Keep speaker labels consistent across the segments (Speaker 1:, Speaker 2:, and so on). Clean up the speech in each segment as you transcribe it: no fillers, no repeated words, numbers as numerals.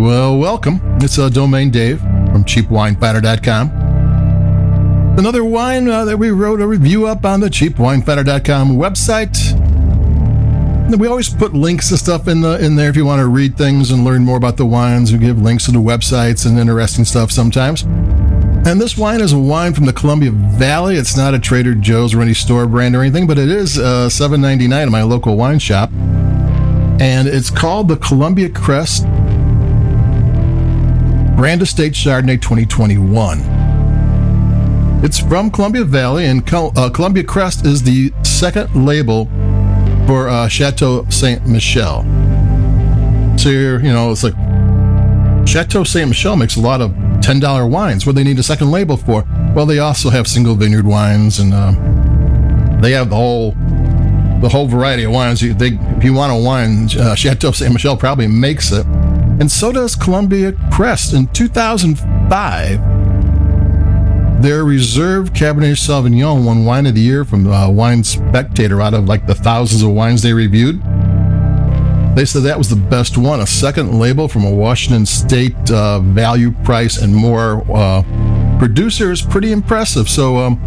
Speaker 1: Well, welcome. It's Domain Dave from CheapWineFinder.com. Another wine that we wrote a review up on the CheapWineFinder.com website. We always put links and stuff in there if you want to read things and learn more about the wines. We give links to the websites and interesting stuff sometimes. And this wine is a wine from the Columbia Valley. It's not a Trader Joe's or any store brand or anything, but it is $7.99 at my local wine shop. And it's called the Columbia Crest Grand Estate Chardonnay 2021. It's from Columbia Valley, and Columbia Crest is the second label for Chateau Ste. Michelle. So it's like Chateau Ste. Michelle makes a lot of $10 wines. What do they need a second label for? Well, they also have single vineyard wines, and they have the whole variety of wines. If you want a wine, Chateau Ste. Michelle probably makes it, and so does Columbia Crest. In 2005, their Reserve Cabernet Sauvignon won Wine of the Year from Wine Spectator out of like the thousands of wines they reviewed. They said that was the best one. A second label from a Washington State value, price, and more producer is pretty impressive. So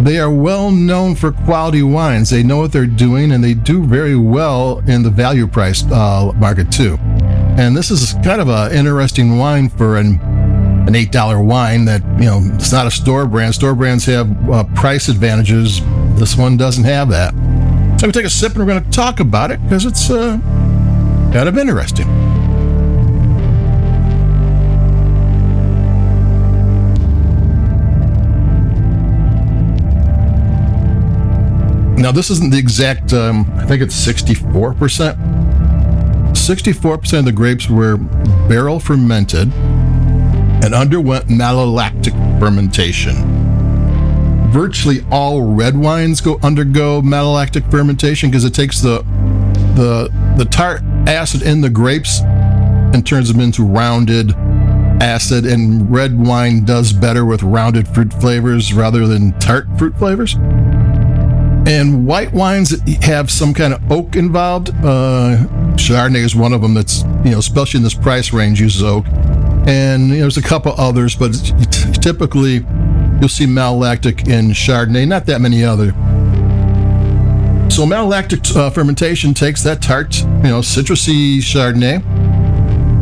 Speaker 1: they are well known for quality wines. They know what they're doing, and they do very well in the value price market too. And this is kind of an interesting wine for an $8 wine that, it's not a store brand. Store brands have price advantages. This one doesn't have that. So I'm going to take a sip and we're going to talk about it because it's kind of interesting. Now, this isn't the exact, I think it's 64%. 64% of the grapes were barrel fermented and underwent malolactic fermentation. Virtually all red wines undergo malolactic fermentation because it takes the tart acid in the grapes and turns them into rounded acid, and red wine does better with rounded fruit flavors rather than tart fruit flavors. And white wines that have some kind of oak involved, Chardonnay is one of them that's, especially in this price range, uses oak. And there's a couple others, but typically you'll see malolactic in Chardonnay, not that many other. So malolactic fermentation takes that tart, citrusy Chardonnay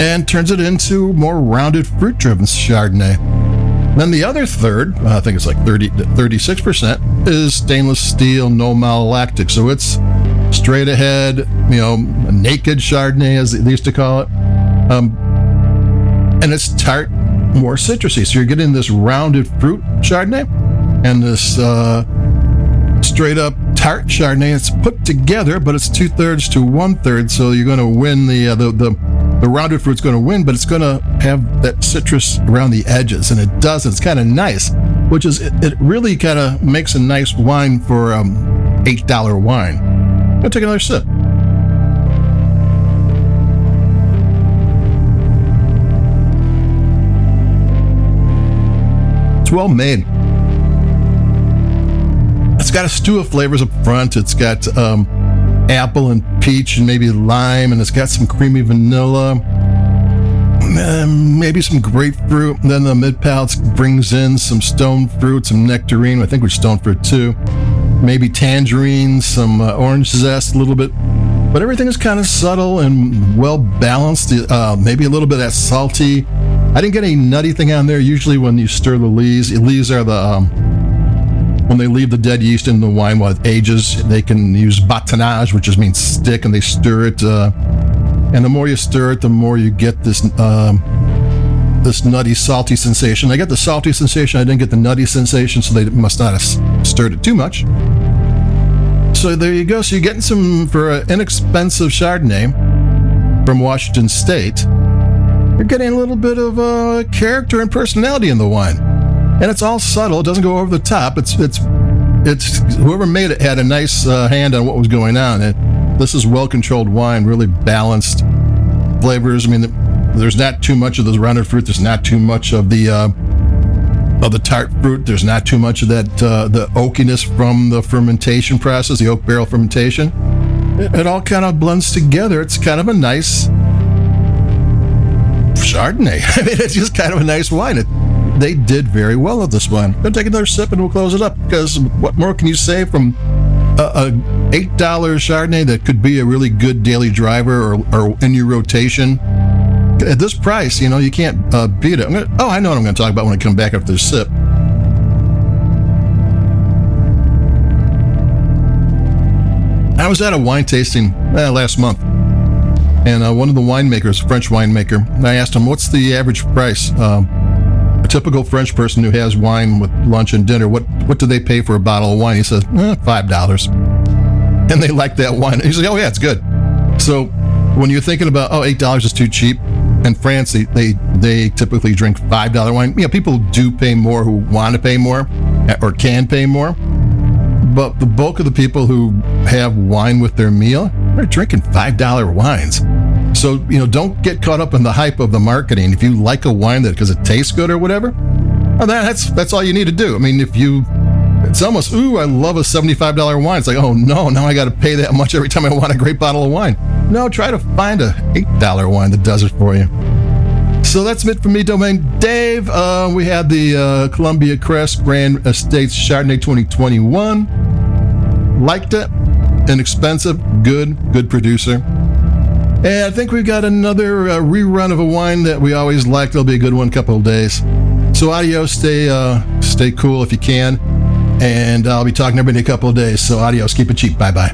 Speaker 1: and turns it into more rounded fruit-driven Chardonnay. Then the other third, I think it's like 36%, is stainless steel, no malolactic. So it's straight ahead, naked Chardonnay, as they used to call it. And it's tart, more citrusy. So you're getting this rounded fruit Chardonnay and this straight up tart Chardonnay. It's put together, but it's 2/3 to 1/3. So you're going to win the rounded fruit's going to win, but it's going to have that citrus around the edges, and it does. It's kind of nice, which is it really kind of makes a nice wine for $8 wine. I'm going to take another sip. It's well made. It's got a stew of flavors up front. It's got apple and peach and maybe lime, and it's got some creamy vanilla, maybe some grapefruit. And then the mid palate brings in some stone fruit, some nectarine. I think we're stone fruit too. Maybe tangerine, some orange zest, a little bit. But everything is kind of subtle and well balanced. Maybe a little bit of that salty. I didn't get any nutty thing on there. Usually when you stir the lees are the when they leave the dead yeast in the wine while it ages, they can use batonnage, which just means stick, and they stir it. And the more you stir it, the more you get this nutty, salty sensation. I get the salty sensation. I didn't get the nutty sensation, so they must not have stirred it too much. So there you go. So you're getting some, for an inexpensive Chardonnay from Washington State, you're getting a little bit of character and personality in the wine. And it's all subtle. It doesn't go over the top. It's whoever made it had a nice hand on what was going on. This is well-controlled wine, really balanced flavors. I mean, there's not too much of the rounded fruit. There's not too much of the tart fruit. There's not too much of that the oakiness from the fermentation process, the oak barrel fermentation. It all kind of blends together. It's kind of a nice Chardonnay. I mean, it's just kind of a nice wine. They did very well with this wine. Gonna take another sip and we'll close it up, because what more can you say from a $8 Chardonnay that could be a really good daily driver or in your rotation? At this price, you can't beat it. I know what I'm going to talk about when I come back after this sip. I was at a wine tasting last month, and one of the winemakers, French winemaker, I asked him, what's the average price? A typical French person who has wine with lunch and dinner, what do they pay for a bottle of wine? He says, $5. And they like that wine. He's like, oh yeah, it's good. So when you're thinking about, $8 is too cheap, in France, they typically drink $5 wine. People do pay more who want to pay more or can pay more. But the bulk of the people who have wine with their meal are drinking $5 wines. So, don't get caught up in the hype of the marketing. If you like a wine because it tastes good or whatever, that's all you need to do. I mean, it's almost, I love a $75 wine. It's like, oh no, now I got to pay that much every time I want a great bottle of wine. No, try to find a $8 wine that does it for you. So that's it for me, Domain Dave. We had the Columbia Crest Grand Estates Chardonnay 2021. Liked it. Inexpensive. Good producer. And I think we've got another rerun of a wine that we always liked. It'll be a good one in a couple of days. So adios. Stay cool if you can. And I'll be talking to everybody in a couple of days. So adios. Keep it cheap. Bye-bye.